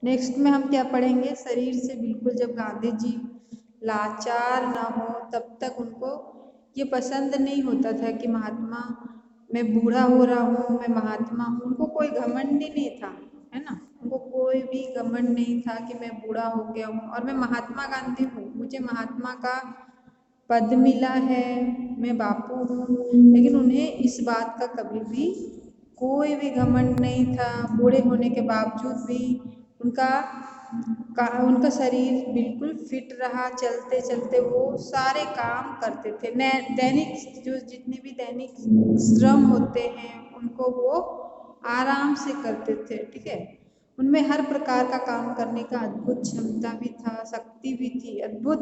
Next में हम क्या पढ़ेंगे, शरीर से बिल्कुल जब गांधी जी लाचार न हो तब तक उनको ये पसंद नहीं होता था कि महात्मा मैं बूढ़ा हो रहा हूँ, मैं महात्मा हूँ। उनको कोई घमंड ही नहीं था, है ना। उनको कोई भी घमंड नहीं था कि मैं बूढ़ा हो गया हूँ और मैं महात्मा गांधी हूँ, मुझे महात्मा का पद मिला है, मैं बापू हूँ। लेकिन उन्हें इस बात का कभी भी कोई भी घमंड नहीं था। बूढ़े होने के बावजूद भी उनका उनका शरीर बिल्कुल फिट रहा, चलते चलते वो सारे काम करते थे। दैनिक जो जितने भी दैनिक श्रम होते हैं उनको वो आराम से करते थे, ठीक है। उनमें हर प्रकार का काम करने का अद्भुत क्षमता भी था, शक्ति भी थी। अद्भुत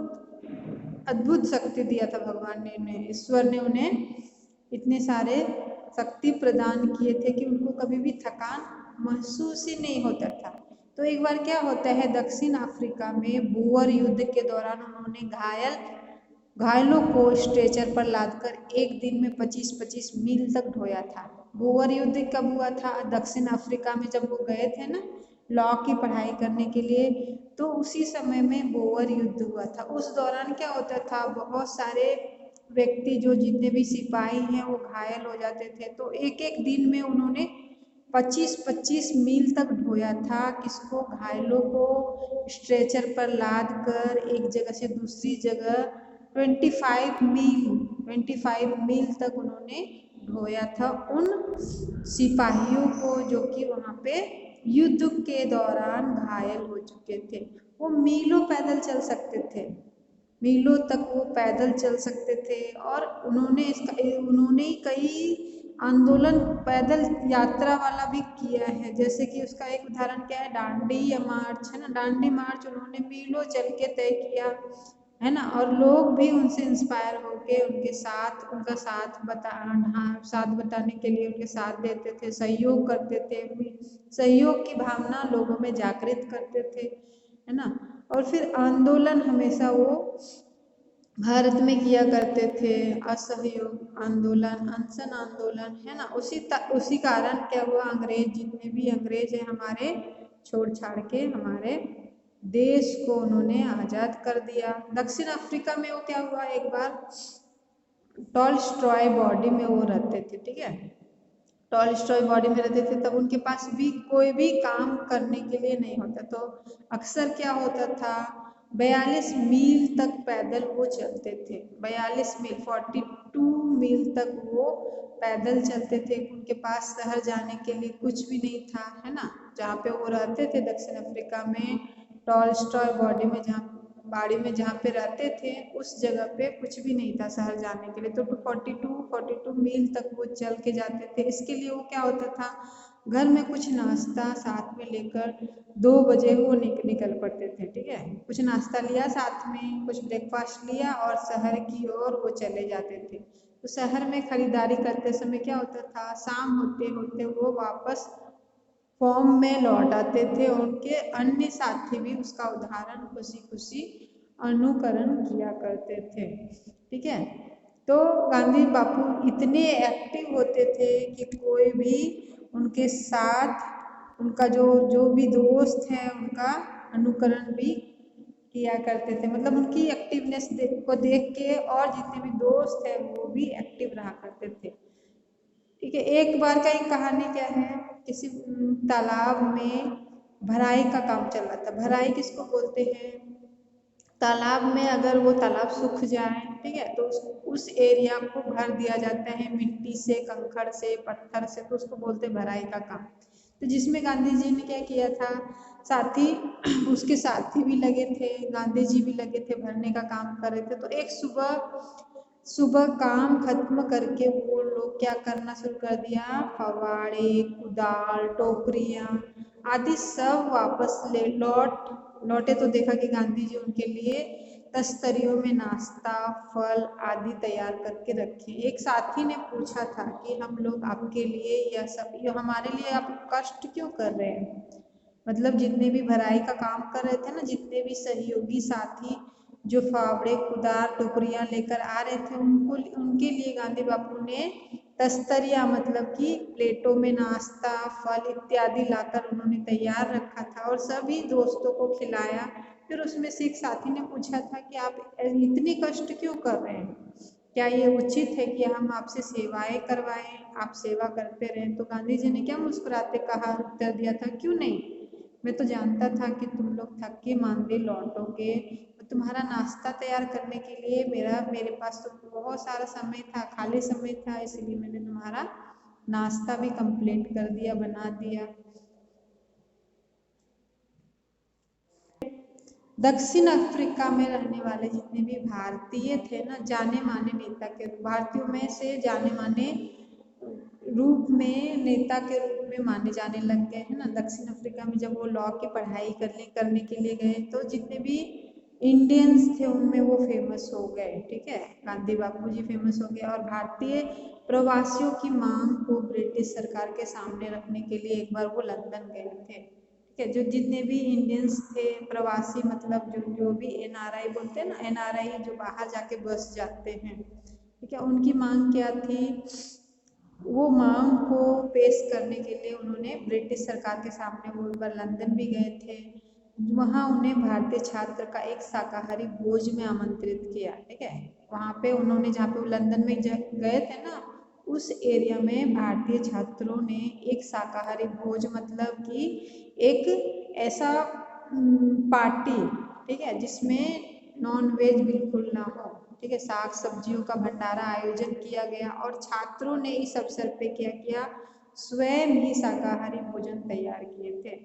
अद्भुत शक्ति दिया था भगवान ने उन्हें, ईश्वर ने उन्हें इतने सारे शक्ति प्रदान किए थे कि उनको कभी भी थकान महसूस ही नहीं होता था। तो एक बार क्या होता है, दक्षिण अफ्रीका में बोअर युद्ध के दौरान उन्होंने घायलों को स्ट्रेचर पर लादकर एक दिन में 25-25 मील तक ढोया था। बोअर युद्ध कब हुआ था, दक्षिण अफ्रीका में जब वो गए थे ना लॉ की पढ़ाई करने के लिए, तो उसी समय में बोअर युद्ध हुआ था। उस दौरान क्या होता था, बहुत सारे व्यक्ति जो जितने भी सिपाही हैं वो घायल हो जाते थे। तो एक एक दिन में उन्होंने 25-25 मील तक ढोया था, किसको, घायलों को स्ट्रेचर पर लाद कर एक जगह से दूसरी जगह 25 मील तक उन्होंने ढोया था उन सिपाहियों को जो कि वहाँ पे युद्ध के दौरान घायल हो चुके थे। वो मीलों पैदल चल सकते थे, मीलों तक वो पैदल चल सकते थे। और उन्होंने कई आंदोलन पैदल यात्रा वाला भी किया है। जैसे कि उसका एक उदाहरण क्या है, डांडी या मार्च, है ना। डांडी मार्च उन्होंने मीलों चल के तय किया, है ना। और लोग भी उनसे इंस्पायर होके उनके साथ उनका साथ बताने के लिए उनके साथ देते थे, सहयोग करते थे। सहयोग की भावना लोगों में जागृत करते थे, है ना। और फिर आंदोलन हमेशा वो भारत में किया करते थे, असहयोग आंदोलन, अनशन आंदोलन, है ना। उसी कारण क्या हुआ, अंग्रेज जितने भी अंग्रेज हैं हमारे छोड़ छाड़ के हमारे देश को उन्होंने आज़ाद कर दिया। दक्षिण अफ्रीका में वो क्या हुआ, एक बार टॉलस्टॉय बॉडी में वो रहते थे, ठीक है। टॉलस्टॉय बॉडी में रहते थे तब उनके पास भी कोई भी काम करने के लिए नहीं होता। तो अक्सर क्या होता था, 42 मील तक पैदल वो चलते थे। 42 मील, 42 मील तक वो पैदल चलते थे। उनके पास शहर जाने के लिए कुछ भी नहीं था, है ना। जहाँ पे वो रहते थे दक्षिण अफ्रीका में, टॉलस्टॉय बॉडी में जहाँ बाड़ी में जहाँ पे रहते थे उस जगह पे कुछ भी नहीं था शहर जाने के लिए। तो 42 मील तक वो चल के जाते थे। इसके लिए वो क्या होता था, घर में कुछ नाश्ता साथ में लेकर 2 बजे वो निकल पड़ते थे, ठीक है। कुछ नाश्ता लिया साथ में, कुछ ब्रेकफास्ट लिया और शहर की ओर वो चले जाते थे। तो शहर में खरीदारी करते समय क्या होता था, शाम होते होते वो वापस फॉर्म में लौट आते थे। उनके अन्य साथी भी उसका उदाहरण खुशी खुशी अनुकरण किया करते थे, ठीक है। तो गांधी बापू इतने एक्टिव होते थे कि कोई भी उनके साथ उनका जो जो भी दोस्त है उनका अनुकरण भी किया करते थे। मतलब उनकी एक्टिवनेस को देख के और जितने भी दोस्त हैं वो भी एक्टिव रहा करते थे, ठीक है। एक बार का एक कहानी क्या है, किसी तालाब में भराई का काम चल रहा था। भराई किसको बोलते हैं, तालाब में अगर वो तालाब सूख जाए, ठीक है, तो उस एरिया को भर दिया जाता है मिट्टी से, कंकड़ से, पत्थर से, तो उसको बोलते हैं भराई का काम। तो जिसमें गांधी जी ने क्या किया था, साथी उसके साथी भी लगे थे, गांधी जी भी लगे थे, भरने का काम कर रहे थे। तो एक सुबह सुबह काम खत्म करके वो लोग क्या करना शुरू कर दिया, फवाड़े, कुदाल, टोकरियाँ आदि सब वापस लौटे। तो देखा कि गांधी जी उनके लिए तस्तरियों में नाश्ता, फल आदि तैयार करके रखे। एक साथी ने पूछा था कि हम लोग आपके लिए ये हमारे लिए आप कष्ट क्यों कर रहे हैं। मतलब जितने भी भराई का काम कर रहे थे ना, जितने भी सहयोगी साथी जो फावड़े, कुदार, टोकरियां लेकर आ रहे थे, उनके लिए गांधी बापू ने तस्तरिया मतलब कि प्लेटों में नाश्ता फल इत्यादि लाकर उन्होंने तैयार रखा था और सभी दोस्तों को खिलाया। फिर उसमें से एक साथी ने पूछा था कि आप इतने कष्ट क्यों कर रहे हैं, क्या ये उचित है कि हम आपसे सेवाएं करवाएं, आप सेवा करते रहें। तो गांधी जी ने क्या मुस्कुराते कहा, उत्तर दिया था, क्यों नहीं, मैं तो जानता था कि तुम लोग थक के मांदे लौटोगे, तो तुम्हारा नाश्ता तैयार करने के लिए मेरे पास तो बहुत सारा समय था, खाली समय था, इसलिए मैंने तुम्हारा नाश्ता भी कंप्लीट कर दिया, बना दिया। दक्षिण अफ्रीका में रहने वाले जितने भी भारतीय थे ना, जाने माने नेता के भारतीयों में से जाने माने रूप में नेता के रूप में माने जाने लग गए हैं ना। दक्षिण अफ्रीका में जब वो लॉ की पढ़ाई करने के लिए गए तो जितने भी इंडियंस थे उनमें वो फेमस हो गए। ठीक है, गांधी बापू जी फेमस हो गए और भारतीय प्रवासियों की मांग को ब्रिटिश सरकार के सामने रखने के लिए एक बार वो लंदन गए थे। ठीक है, जो जितने भी इंडियंस थे प्रवासी मतलब जो भी एनआरआई बोलते हैं ना, एनआरआई जो बाहर जाके बस जाते हैं, ठीक है, उनकी मांग क्या थी, वो मांग को पेश करने के लिए उन्होंने ब्रिटिश सरकार के सामने वो एक बार लंदन भी गए थे। वहाँ उन्हें भारतीय छात्र का एक शाकाहारी भोज में आमंत्रित किया। ठीक है, वहाँ पे उन्होंने जहाँ पे वो लंदन में गए थे ना, उस एरिया में भारतीय छात्रों ने एक शाकाहारी भोज मतलब कि एक ऐसा पार्टी, ठीक है, जिसमें नॉन वेज बिल्कुल ना हो, ठीक है, साग सब्जियों का भंडारा आयोजन किया गया और छात्रों ने इस अवसर पे क्या किया, स्वयं ही शाकाहारी भोजन तैयार किए थे।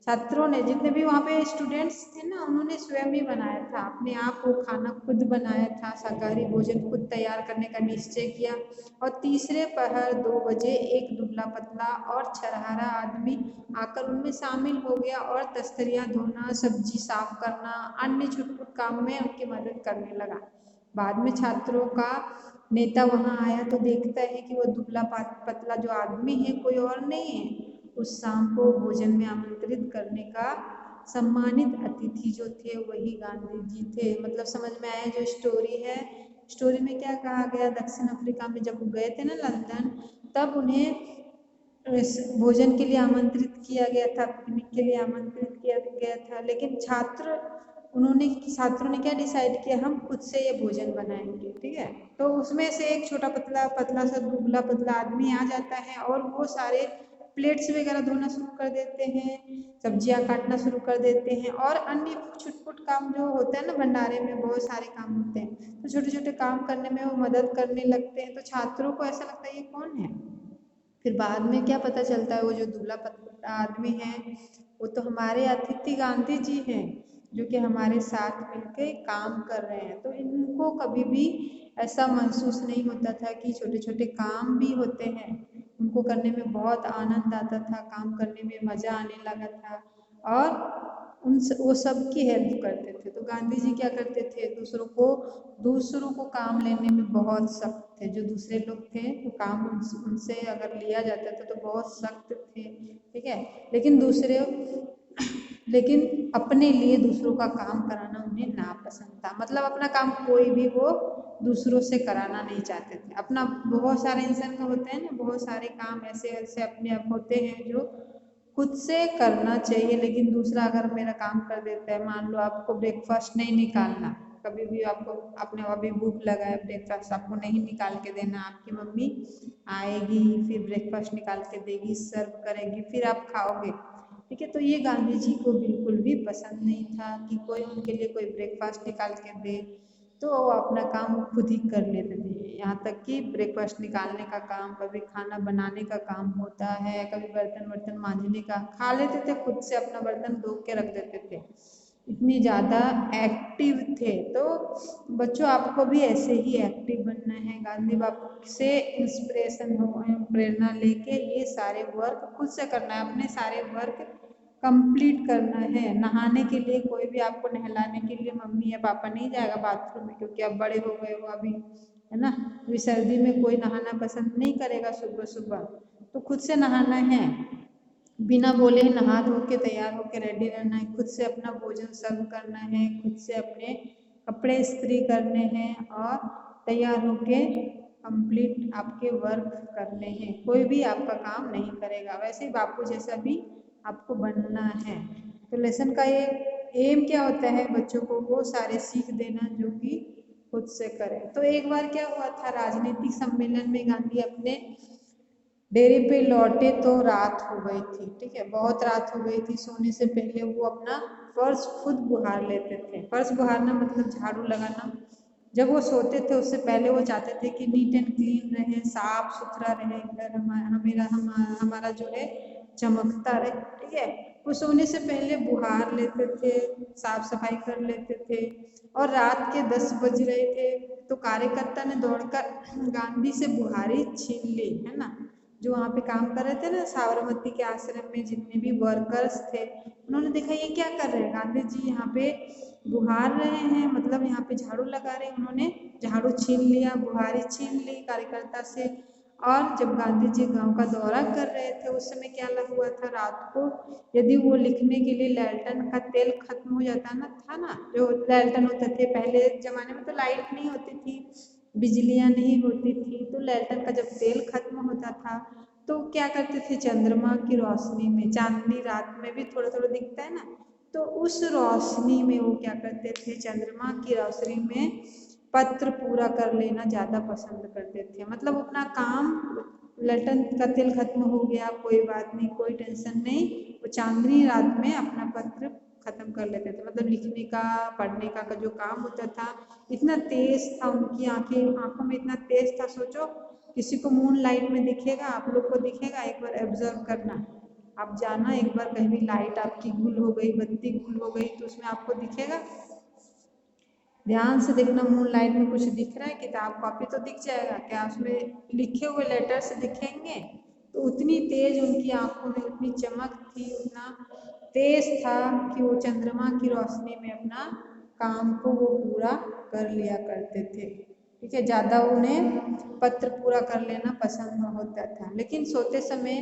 छात्रों ने जितने भी वहाँ पे स्टूडेंट्स थे ना, उन्होंने स्वयं ही बनाया था, अपने आप वो खाना खुद बनाया था, शाकाहारी भोजन खुद तैयार करने का निश्चय किया। और तीसरे पहर 2 बजे एक दुबला पतला और छरहरा आदमी आकर उनमें शामिल हो गया और तस्तरियाँ धोना, सब्जी साफ करना, अन्य छुटपुट काम में उनकी मदद करने लगा। बाद में छात्रों का नेता वहाँ आया तो देखता है कि वो दुबला पतला जो आदमी है कोई और नहीं है, उस शाम को भोजन में आमंत्रित करने का सम्मानित अतिथि जो थे वही गांधी जी थे। मतलब समझ में आया जो स्टोरी है। स्टोरी में क्या कहा गया, दक्षिण अफ्रीका में जब वो गए थे ना लंदन, तब उन्हें भोजन के लिए आमंत्रित किया गया था, पिकनिक के लिए आमंत्रित किया गया था, लेकिन छात्रों ने क्या डिसाइड किया, हम खुद से ये भोजन बनाएंगे। ठीक है, तो उसमें से एक छोटा पतला पतला सा दुबला पतला आदमी आ जाता है और वो सारे प्लेट्स वगैरह धोना शुरू कर देते हैं, सब्जियां काटना शुरू कर देते हैं और अन्य छुटपुट काम जो होता है ना, भंडारे में बहुत सारे काम होते हैं, तो छोटे छोटे काम करने में वो मदद करने लगते हैं। तो छात्रों को ऐसा लगता है ये कौन है, फिर बाद में क्या पता चलता है वो जो दुबला पतला आदमी है वो तो हमारे अतिथि गांधी जी हैं, जो कि हमारे साथ मिलकर काम कर रहे हैं। तो इनको कभी भी ऐसा महसूस नहीं होता था कि छोटे छोटे काम भी होते हैं, उनको करने में बहुत आनंद आता था, काम करने में मज़ा आने लगा था और वो सबकी हेल्प करते थे। तो गांधी जी क्या करते थे, दूसरों को काम लेने में बहुत सख्त थे। जो दूसरे लोग थे वो काम उनसे अगर लिया जाता था तो बहुत सख्त थे। ठीक है, लेकिन अपने लिए दूसरों का काम कराना उन्हें नापसंद था। मतलब अपना काम कोई भी वो दूसरों से कराना नहीं चाहते थे अपना। बहुत सारे इंसान का होता है ना, बहुत सारे काम ऐसे ऐसे अपने आप होते हैं जो खुद से करना चाहिए, लेकिन दूसरा अगर मेरा काम कर देता है, मान लो आपको ब्रेकफास्ट नहीं निकालना, कभी भी आपको आपने अभी भूख लगा है, ब्रेकफास्ट आपको नहीं निकाल के देना, आपकी मम्मी आएगी फिर ब्रेकफास्ट निकाल के देगी, सर्व करेगी, फिर आप खाओगे। ठीक है, तो ये गांधी जी को बिल्कुल भी पसंद नहीं था कि कोई उनके लिए कोई ब्रेकफास्ट निकाल के दे, तो वो अपना काम खुद ही कर लेते थे। यहाँ तक कि ब्रेकफास्ट निकालने का काम, कभी खाना बनाने का काम होता है, कभी बर्तन वर्तन मांजने का, खा लेते थे खुद से, अपना बर्तन धो के रख देते थे, इतनी ज़्यादा एक्टिव थे। तो बच्चों आपको भी ऐसे ही एक्टिव बनना है, गांधी बापू से इंस्पिरेशन हो, प्रेरणा लेके ये सारे वर्क खुद से करना है, अपने सारे वर्क कंप्लीट करना है। नहाने के लिए कोई भी आपको नहलाने के लिए मम्मी या पापा नहीं जाएगा बाथरूम में, क्योंकि अब बड़े हो गए हो अभी, है ना, अभी सर्दी में कोई नहाना पसंद नहीं करेगा सुबह सुबह, तो खुद से नहाना है, बिना बोले ही नहा धो के तैयार होके रेडी रहना है, खुद से अपना भोजन सर्व करना है, खुद से अपने कपड़े इस्त्री करने हैं और तैयार होके कंप्लीट आपके वर्क करने हैं, कोई भी आपका काम नहीं करेगा। वैसे ही बापू जैसा भी आपको बनना है। तो लेसन का ये एम क्या होता है, बच्चों को वो सारे सीख देना जो कि खुद से करें। तो एक बार क्या हुआ था, राजनीतिक सम्मेलन में गांधी अपने डेरे पे लौटे तो रात हो गई थी। ठीक है, बहुत रात हो गई थी। सोने से पहले वो अपना फर्श खुद बुहार लेते थे। फर्श बुहारना मतलब झाड़ू लगाना। जब वो सोते थे उससे पहले वो चाहते थे कि नीट एंड क्लीन रहे, साफ सुथरा रहे घर, हमारा जो है चमकता रहे। ठीक है, वो सोने से पहले बुहार लेते थे, साफ सफाई कर लेते थे। और रात के 10 बज रहे थे तो कार्यकर्ता ने दौड़कर गांधी से बुहारी छीन ली, है ना। जो वहाँ पे काम कर रहे थे ना साबरमती के आश्रम में, जितने भी वर्कर्स थे, उन्होंने देखा ये क्या कर रहे हैं, गांधी जी यहाँ पे बुहार रहे हैं, मतलब यहाँ पे झाड़ू लगा रहे हैं। उन्होंने झाड़ू छीन लिया, बुहारी छीन ली कार्यकर्ता से। और जब गांधी जी गांव का दौरा कर रहे थे उस समय क्या हुआ था, रात को यदि वो लिखने के लिए लैल्टन का तेल खत्म हो जाता ना था ना, जो लैल्टन होते थे पहले जमाने में, तो लाइट नहीं होती थी, बिजलियां नहीं होती थी, तो लैल्टन का जब तेल खत्म होता था तो क्या करते थे, चंद्रमा की रोशनी में, चांदनी रात में भी थोड़ा थोड़ा दिखता है ना, तो उस रोशनी में वो क्या करते थे, चंद्रमा की रोशनी में पत्र पूरा कर लेना ज़्यादा पसंद करते थे। मतलब अपना काम, लैल्टन का तेल खत्म हो गया कोई बात नहीं, कोई टेंशन नहीं, वो चांदनी रात में अपना पत्र खत्म कर लेते थे। मतलब लिखने का, पढ़ने का जो काम होता था, इतना तेज था उनकी आंखों में इतना तेज था। सोचो किसी को मून लाइट में दिखेगा, आप लोग को दिखेगा, एक बार ऑब्जर्व करना, आप जाना एक बार कहीं भी लाइट आपकी गुल हो गई, बत्ती गुल हो गई, तो उसमें आपको दिखेगा, ध्यान से देखना, मून लाइट में कुछ दिख रहा है, किताब कॉपी तो दिख जाएगा, क्या उसमें लिखे हुए लेटर्स दिखेंगे। तो उतनी तेज उनकी आंखों में उतनी चमक थी, उतना तेज था कि वो चंद्रमा की रोशनी में अपना काम को वो पूरा कर लिया करते थे। ठीक है, ज़्यादा उन्हें पत्र पूरा कर लेना पसंद होता था। लेकिन सोते समय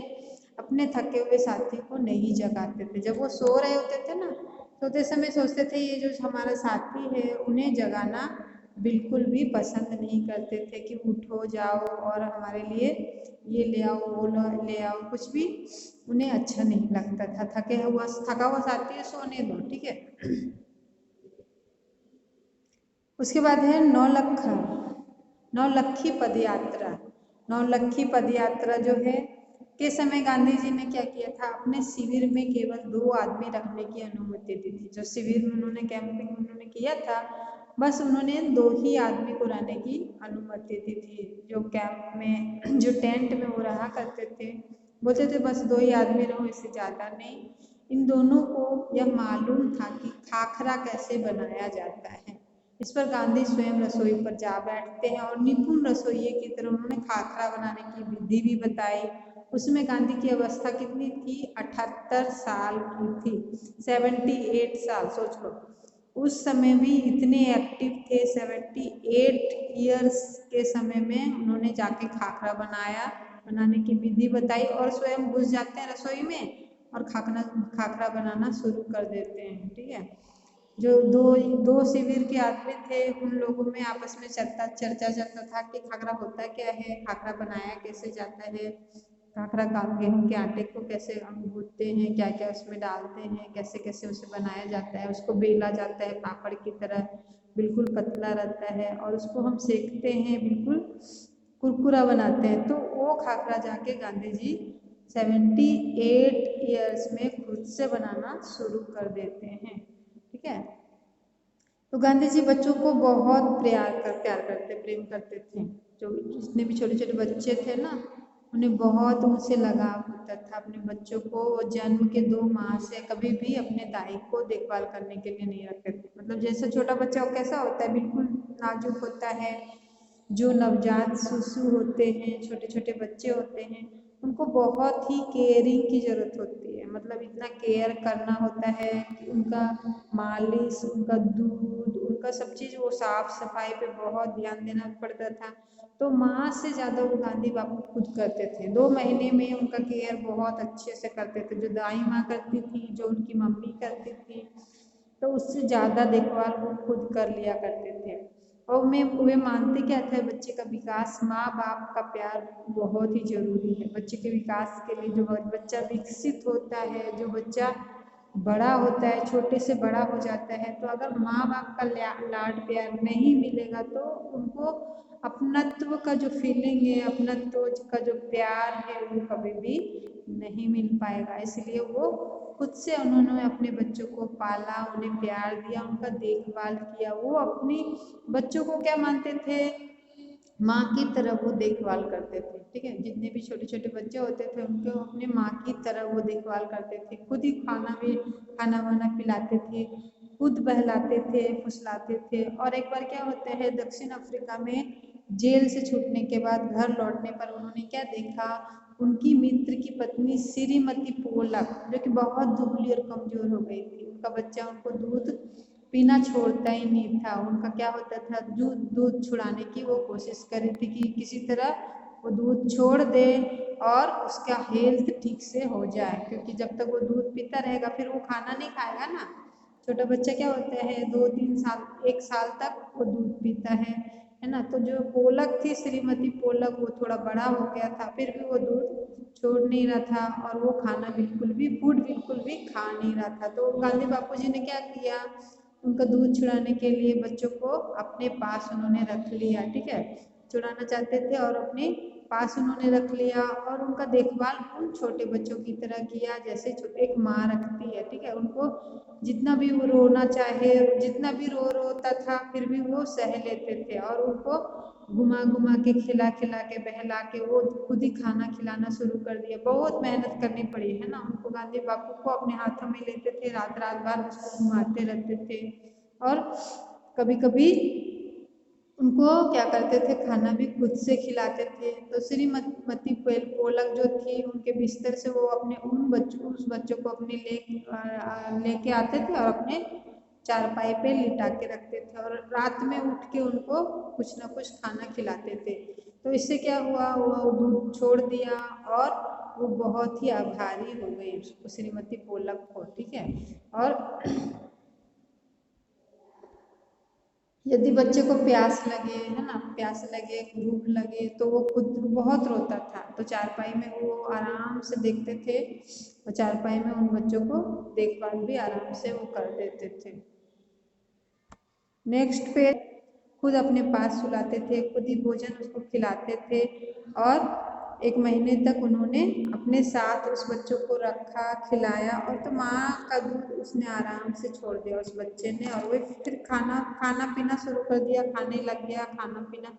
अपने थके हुए साथी को नहीं जगाते थे। जब वो सो रहे होते थे ना, सोते समय सोचते थे ये जो हमारा साथी है उन्हें जगाना बिल्कुल भी पसंद नहीं करते थे कि उठो जाओ और हमारे लिए ये ले आओ, वो ले आओ, कुछ भी उन्हें अच्छा नहीं लगता था। थका हुआ साथी है, सोने दो। ठीक है, उसके बाद है नौलक्खी पद यात्रा। नौलक्खी पद यात्रा जो है के समय गांधी जी ने क्या किया था, अपने शिविर में केवल 2 आदमी रखने की अनुमति दी थी। जो शिविर में उन्होंने कैंपिंग उन्होंने किया था, बस उन्होंने 2 ही आदमी को रहने की अनुमति दी थी। जो कैंप में, जो टेंट में वो रहा करते थे, बोलते थे बस 2 ही आदमी रहो, इससे ज़्यादा नहीं। इन दोनों को यह मालूम था कि खाखरा कैसे बनाया जाता है। इस पर गांधी स्वयं रसोई पर जा बैठते हैं और निपुण रसोइये की तरह उन्होंने खाखरा बनाने की विधि भी बताई। उसमें गांधी की अवस्था कितनी थी, 78 साल की थी, 78 साल, सोच लो। उस समय भी इतने एक्टिव थे, 78 ईयर्स के समय में उन्होंने जाके खाखरा बनाया, बनाने की विधि बताई और स्वयं घुस जाते हैं रसोई में और खाखरा बनाना शुरू कर देते हैं। ठीक है, जो दो शिविर के आदमी थे उन लोगों में आपस में चर्चा चलता था कि खाखरा होता क्या है, खाखरा बनाया कैसे जाता है, खाखरा गेहूं के आटे को कैसे गूंथते हैं, क्या क्या उसमें डालते हैं, कैसे कैसे उसे बनाया जाता है। उसको बेला जाता है पापड़ की तरह, बिल्कुल पतला रहता है, और उसको हम सेकते हैं, बिल्कुल कुरकुरा बनाते हैं। तो वो खाखरा जाके गांधी जी 78 ईयर्स में खुद से बनाना शुरू कर देते हैं। ठीक है, तो गांधी जी बच्चों को बहुत प्रेम करते थे। जो जितने भी छोटे छोटे बच्चे थे ना, उन्हें बहुत उनसे लगाव होता था अपने बच्चों को। वो जन्म के 2 माह से कभी भी अपने दाई को देखभाल करने के लिए नहीं रखते थे। मतलब जैसे छोटा बच्चा कैसा होता है, बिल्कुल नाजुक होता है। जो नवजात शिशु होते हैं, छोटे छोटे बच्चे होते हैं, उनको बहुत ही केयरिंग की ज़रूरत होती है। मतलब इतना केयर करना होता है कि उनका मालिश, उनका दूध, उनका सब चीज़, वो साफ सफाई पे बहुत ध्यान देना पड़ता था। तो माँ से ज़्यादा वो गांधी बापू खुद करते थे। 2 महीने में उनका केयर बहुत अच्छे से करते थे। जो दाई माँ करती थी, जो उनकी मम्मी करती थी, तो उससे ज़्यादा देखभाल वो खुद कर लिया करते थे। और वे मानते क्या था, बच्चे का विकास, माँ बाप का प्यार बहुत ही जरूरी है बच्चे के विकास के लिए। जो बच्चा विकसित होता है, जो बच्चा बड़ा होता है, छोटे से बड़ा हो जाता है, तो अगर माँ बाप का लाड प्यार नहीं मिलेगा तो उनको अपनत्व का जो फीलिंग है, अपनत्व का जो प्यार है, वो कभी भी नहीं मिल पाएगा। इसलिए वो खुद से उन्होंने अपने बच्चों को पाला, उन्हें प्यार दिया, उनका देखभाल किया। वो अपनी बच्चों को क्या मानते थे, माँ की तरह वो देखभाल करते थे। ठीक है, जितने भी छोटे छोटे बच्चे होते थे उनको अपने माँ की तरह वो देखभाल करते थे। खुद ही खाना वाना पिलाते थे, खुद बहलाते थे, फुसलाते थे। और एक बार क्या होता है, दक्षिण अफ्रीका में जेल से छूटने के बाद घर लौटने पर उन्होंने क्या देखा, उनकी मित्र की पत्नी श्रीमती पोलक, जो कि बहुत दुबली और कमजोर हो गई थी, उनका बच्चा उनको दूध पीना छोड़ता ही नहीं था। उनका क्या होता था, दूध छुड़ाने की वो कोशिश कर रही थी कि किसी तरह वो दूध छोड़ दे और उसका हेल्थ ठीक से हो जाए, क्योंकि जब तक वो दूध पीता रहेगा फिर वो खाना नहीं खाएगा ना। छोटा बच्चा क्या होता है, 2-3 साल, 1 साल तक वो दूध पीता है ना। तो जो पोलक थी, श्रीमती पोलक, वो थोड़ा बड़ा हो गया था, फिर भी वो दूध छोड़ नहीं रहा था और वो खाना बिल्कुल भी, फूड बिल्कुल भी खा नहीं रहा था। तो गांधी बापू जी ने क्या किया, उनका दूध छुड़ाने के लिए बच्चों को अपने पास उन्होंने रख लिया। ठीक है, छुड़ाना चाहते थे और अपने पास उन्होंने रख लिया और उनका देखभाल उन छोटे बच्चों की तरह किया जैसे एक माँ रखती है। ठीक है, उनको जितना भी वो रोना चाहे, जितना भी रोता था, फिर भी वो सह लेते थे और उनको घुमा घुमा के, खिला खिला के, बहला के वो खुद ही खाना खिलाना शुरू कर दिया। बहुत मेहनत करनी पड़ी है ना उनको। गांधी बापू को अपने हाथों में लेते थे, रात रात भर उसको घुमाते रहते थे और कभी कभी उनको क्या करते थे, खाना भी खुद से खिलाते थे। तो श्रीमती पोलक जो थी, उनके बिस्तर से वो अपने उस बच्चों को अपने लेके आते थे और अपने चारपाई पे लिटा के रखते थे और रात में उठ के उनको कुछ ना कुछ खाना खिलाते थे। तो इससे क्या हुआ, वो दूध छोड़ दिया और वो बहुत ही आभारी हो गई उसको, श्रीमती पोलक को। ठीक है, और यदि बच्चे को प्यास लगे, है ना, प्यास लगे, भूख लगे, तो वो खुद बहुत रोता था, तो चारपाई में वो आराम से देखते थे और चारपाई में उन बच्चों को देखभाल भी आराम से वो कर देते थे। नेक्स्ट पे खुद अपने पास सुलाते थे, खुद ही भोजन उसको खिलाते थे और 1 महीने तक उन्होंने अपने साथ उस बच्चों को रखा, खिलाया। और तो माँ का दूध उसने आराम से छोड़ दिया उस बच्चे ने और वो फिर खाना पीना शुरू कर दिया, खाने लग गया, खाना पीना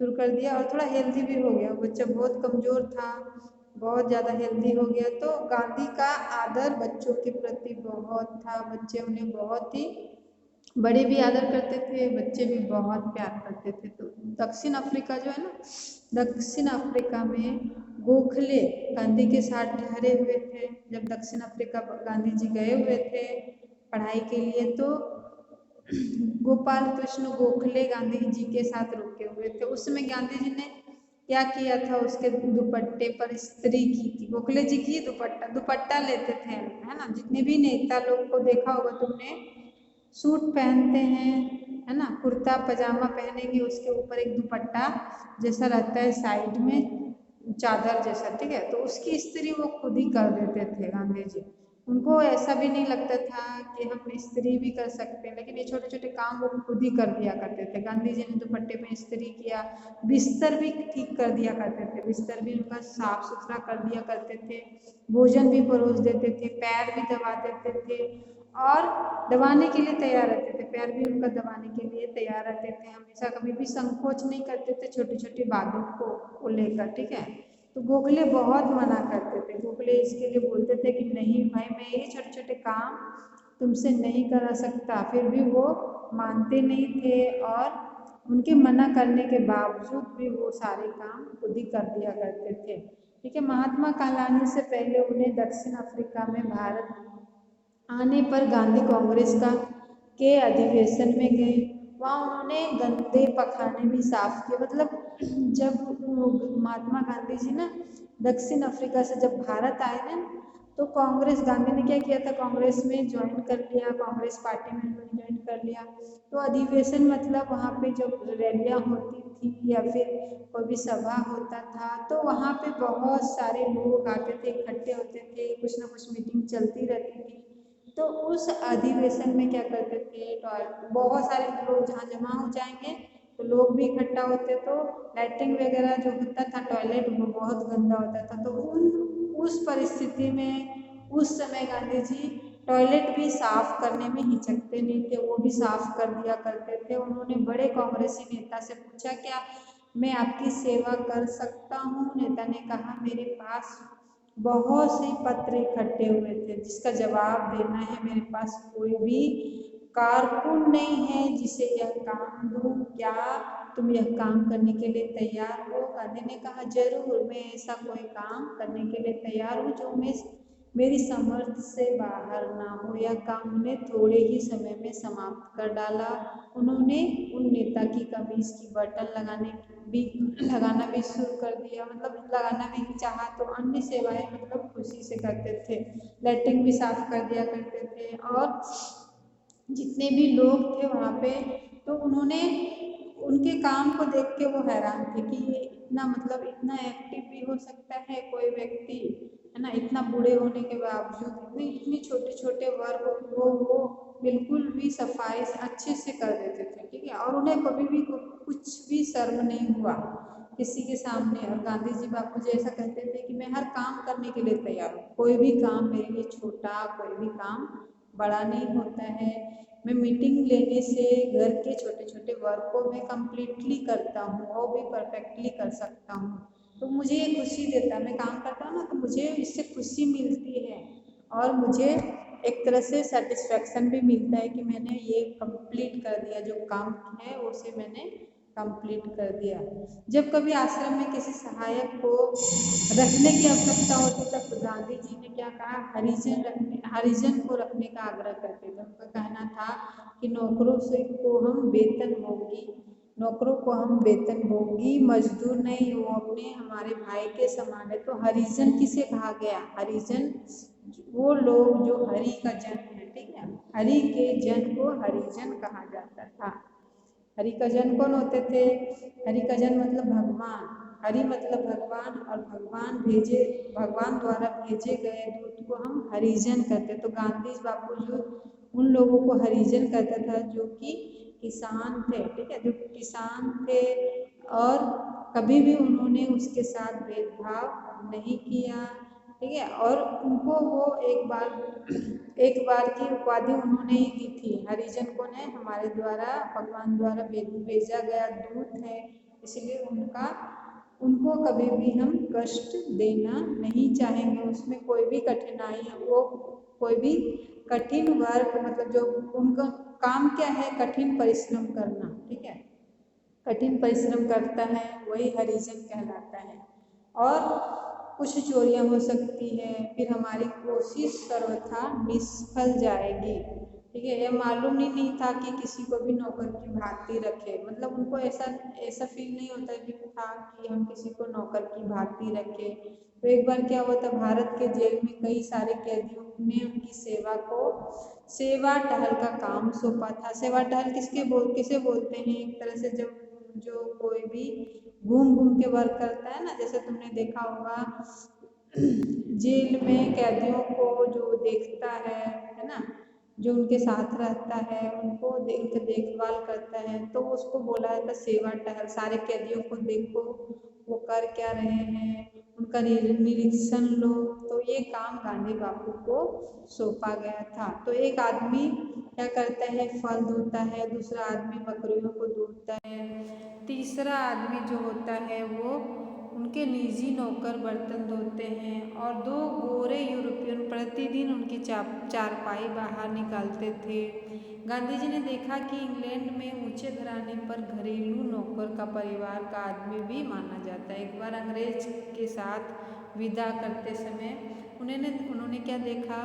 शुरू कर दिया और थोड़ा हेल्दी भी हो गया। बच्चा बहुत कमज़ोर था, बहुत ज़्यादा हेल्दी हो गया। तो गांधी का आदर बच्चों के प्रति बहुत था, बच्चे उन्हें बहुत ही, बड़े भी आदर करते थे, बच्चे भी बहुत प्यार करते थे। तो दक्षिण अफ्रीका जो है ना, दक्षिण अफ्रीका में गोखले गांधी के साथ ठहरे हुए थे। जब दक्षिण अफ्रीका गांधी जी गए हुए थे पढ़ाई के लिए, तो गोपाल कृष्ण गोखले गांधी जी के साथ रुके हुए थे। उस समय गांधी जी ने क्या किया था, उसके दुपट्टे पर इस्त्री की थी। गोखले जी की दुपट्टा लेते थे, है ना। जितने भी नेता लोग को देखा होगा तुमने, सूट पहनते हैं, है ना, कुर्ता पजामा पहनेंगे, उसके ऊपर एक दुपट्टा जैसा रहता है साइड में, चादर जैसा। ठीक है, तो उसकी इस्त्री वो खुद ही कर देते थे गांधी जी। उनको ऐसा भी नहीं लगता था कि हम इस्त्री भी कर सकते हैं, लेकिन ये छोटे छोटे काम वो खुद ही कर दिया करते थे। गांधी जी ने दुपट्टे में इस्त्री किया, बिस्तर भी ठीक कर दिया करते थे, बिस्तर भी उनका साफ सुथरा कर दिया करते थे, भोजन भी परोस देते थे, पैर भी दबा देते थे और दबाने के लिए तैयार रहते थे। पैर भी उनका दबाने के लिए तैयार रहते थे, हमेशा कभी भी संकोच नहीं करते थे छोटी छोटी बातों को लेकर। ठीक है, तो गोखले बहुत मना करते थे। गोखले इसके लिए बोलते थे कि नहीं भाई, मैं ये छोटे छोटे काम तुमसे नहीं करा सकता। फिर भी वो मानते नहीं थे और उनके मना करने के बावजूद भी वो सारे काम खुद ही कर दिया करते थे। ठीक है, महात्मा कालानी से पहले उन्हें दक्षिण अफ्रीका में भारत आने पर गांधी कांग्रेस के अधिवेशन में गए। वहाँ उन्होंने गंदे पखाने भी साफ किए। मतलब जब महात्मा गांधी जी ना दक्षिण अफ्रीका से जब भारत आए ना, तो कांग्रेस, गांधी ने क्या किया था, कांग्रेस में ज्वाइन कर लिया, कांग्रेस पार्टी में उन्होंने ज्वाइन कर लिया। तो अधिवेशन मतलब वहाँ पे जब रैलियाँ होती थी या फिर कोई भी सभा होता था तो वहाँ पे बहुत सारे लोग आते थे, इकट्ठे होते थे, कुछ ना कुछ मीटिंग चलती रहती थी। तो उस अधिवेशन में क्या करते थे, बहुत सारे लोग जहाँ जमा हो जाएंगे तो लोग भी इकट्ठा होते, तो लैट्रिन वगैरह जो होता था, टॉयलेट, वो बहुत गंदा होता था। तो उस परिस्थिति में उस समय गांधी जी टॉयलेट भी साफ करने में हिचकते नहीं थे, वो भी साफ कर दिया करते थे। उन्होंने बड़े कांग्रेसी नेता से पूछा, क्या मैं आपकी सेवा कर सकता हूँ? नेता ने कहा, मेरे पास बहुत से पत्र इकट्ठे हुए थे जिसका जवाब देना है, मेरे पास कोई भी कारकुन नहीं है जिसे यह काम दूं, क्या तुम यह काम करने के लिए तैयार हो? गांधी ने कहा, जरूर, मैं ऐसा कोई काम करने के लिए तैयार हूँ जो मेरी समर्थ से बाहर ना हो। यह काम उन्हें थोड़े ही समय में समाप्त कर डाला। उन्होंने उन नेता की कमीज की बटन लगाना भी शुरू कर दिया, मतलब लगाना भी चाहा तो अन्य सेवाएं मतलब खुशी से करते थे, लैट्रिन भी साफ कर दिया करते थे। और जितने भी लोग थे वहाँ पे, तो उन्होंने उनके काम को देख के वो हैरान थे कि ये इतना मतलब इतना एक्टिव भी हो सकता है कोई व्यक्ति, है ना, इतना बूढ़े होने के बावजूद इतने इतने छोटे छोटे वर्क वो बिल्कुल भी सफाई से अच्छे से कर देते थे, ठीक है। और उन्हें कभी भी कुछ भी शर्म नहीं हुआ किसी के सामने। और गांधी जी बापू जी ऐसा कहते थे कि मैं हर काम करने के लिए तैयार हूँ, कोई भी काम मेरे लिए छोटा, कोई भी काम बड़ा नहीं होता है। मैं मीटिंग लेने से घर के छोटे छोटे वर्क को मैं कम्प्लीटली करता हूँ और भी परफेक्टली कर सकता हूँ। तो मुझे ये खुशी देता है, मैं काम करता हूँ ना तो मुझे इससे खुशी मिलती है और मुझे एक तरह से सेटिस्फेक्शन भी मिलता है कि मैंने ये कंप्लीट कर दिया, जो काम है उसे मैंने कंप्लीट कर दिया। जब कभी आश्रम में किसी सहायक को रखने की आवश्यकता होती तब गांधी जी ने क्या कहा, हरिजन को रखने का आग्रह करते थे। उनका कहना था कि नौकरों को हम वेतन भोगी मजदूर नहीं, वो अपने हमारे भाई के समान है। तो हरिजन किसे कहा गया, हरिजन वो लोग जो हरि का जन है, ठीक है, हरि के जन को हरिजन कहा जाता था। हरि का जन कौन होते थे, हरि का जन मतलब भगवान, हरि मतलब भगवान, और भगवान द्वारा भेजे गए दूत को हम हरिजन कहते। तो गांधी बापू जो उन लोगों को हरिजन कहता था जो कि किसान थे, ठीक है, जो किसान थे, और कभी भी उन्होंने उसके साथ भेदभाव नहीं किया, ठीक है। और उनको वो एक बार की उपाधि उन्होंने ही दी थी। हरिजन कौन है, हमारे द्वारा भगवान द्वारा भेजा गया दूत है, इसलिए उनको कभी भी हम कष्ट देना नहीं चाहेंगे। उसमें कोई भी कठिनाई है, वो कोई भी कठिन वर्क मतलब जो उनका काम क्या है, कठिन परिश्रम करना, ठीक है, कठिन परिश्रम करता है वही हरिजन कहलाता है। और कुछ चोरियां हो सकती है, फिर हमारी कोशिश सर्वथा निष्फल जाएगी, ठीक है। यह मालूम ही नहीं था कि किसी को भी नौकर की भांति रखे, मतलब उनको ऐसा ऐसा फील नहीं होता था कि हम किसी को नौकर की भांति रखे। तो एक बार क्या हुआ था, भारत के जेल में कई सारे कैदियों ने उनकी सेवा टहल का काम सौंपा था। सेवा टहल किसे बोलते हैं, एक तरह से जब जो कोई भी घूम घूम के वर्क करता है ना, जैसे तुमने देखा होगा जेल में कैदियों को जो देखता है ना, जो उनके साथ रहता है, उनके देखभाल करता है, तो उसको बोला जाता सेवा टहल। सारे कैदियों को देखो वो कर क्या रहे हैं, उनका निरीक्षण लो। तो ये काम गांधी बापू को सौंपा गया था। तो एक आदमी क्या करता है, फल धोता है, दूसरा आदमी बकरियों को दूधता है, तीसरा आदमी जो होता है वो उनके निजी नौकर बर्तन धोते हैं, और दो गोरे यूरोपियन प्रतिदिन उनकी चारपाई बाहर निकालते थे। गांधी जी ने देखा कि इंग्लैंड में ऊंचे घराने पर घरेलू नौकर का परिवार का आदमी भी माना जाता है। एक बार अंग्रेज के साथ विदा करते समय उन्होंने क्या देखा,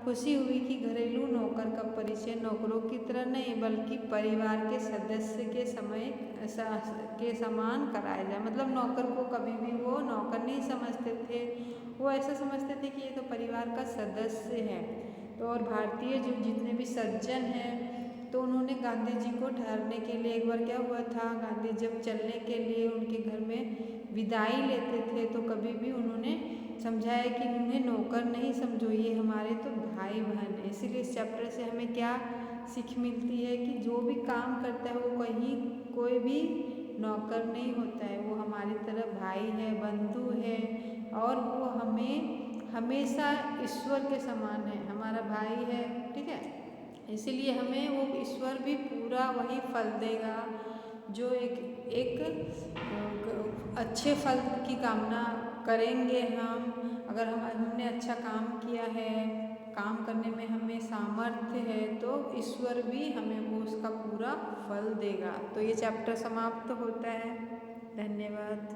खुशी हुई कि घरेलू नौकर का परिचय नौकरों की तरह नहीं बल्कि परिवार के सदस्य के समान कराया जाए। मतलब नौकर को कभी भी वो नौकर नहीं समझते थे, वो ऐसा समझते थे कि ये तो परिवार का सदस्य है। तो और भारतीय जो जितने भी सज्जन हैं तो उन्होंने गांधी जी को ठहरने के लिए, एक बार क्या हुआ था, गांधी जब चलने के लिए उनके घर में विदाई लेते थे तो कभी भी उन्होंने समझाया कि उन्हें नौकर नहीं समझो, ये हमारे तो भाई बहन है। इसीलिए इस चैप्टर से हमें क्या सीख मिलती है कि जो भी काम करता है वो कहीं कोई भी नौकर नहीं होता है, वो हमारी तरह भाई है, बंधु है और वो हमें हमेशा ईश्वर के समान है, हमारा भाई है। ठीक है, इसीलिए हमें वो ईश्वर भी पूरा वही फल देगा जो एक अच्छे फल की कामना करेंगे हम। अगर हमने अच्छा काम किया है, काम करने में हमें सामर्थ्य है तो ईश्वर भी हमें वो उसका पूरा फल देगा। तो ये चैप्टर समाप्त होता है। धन्यवाद।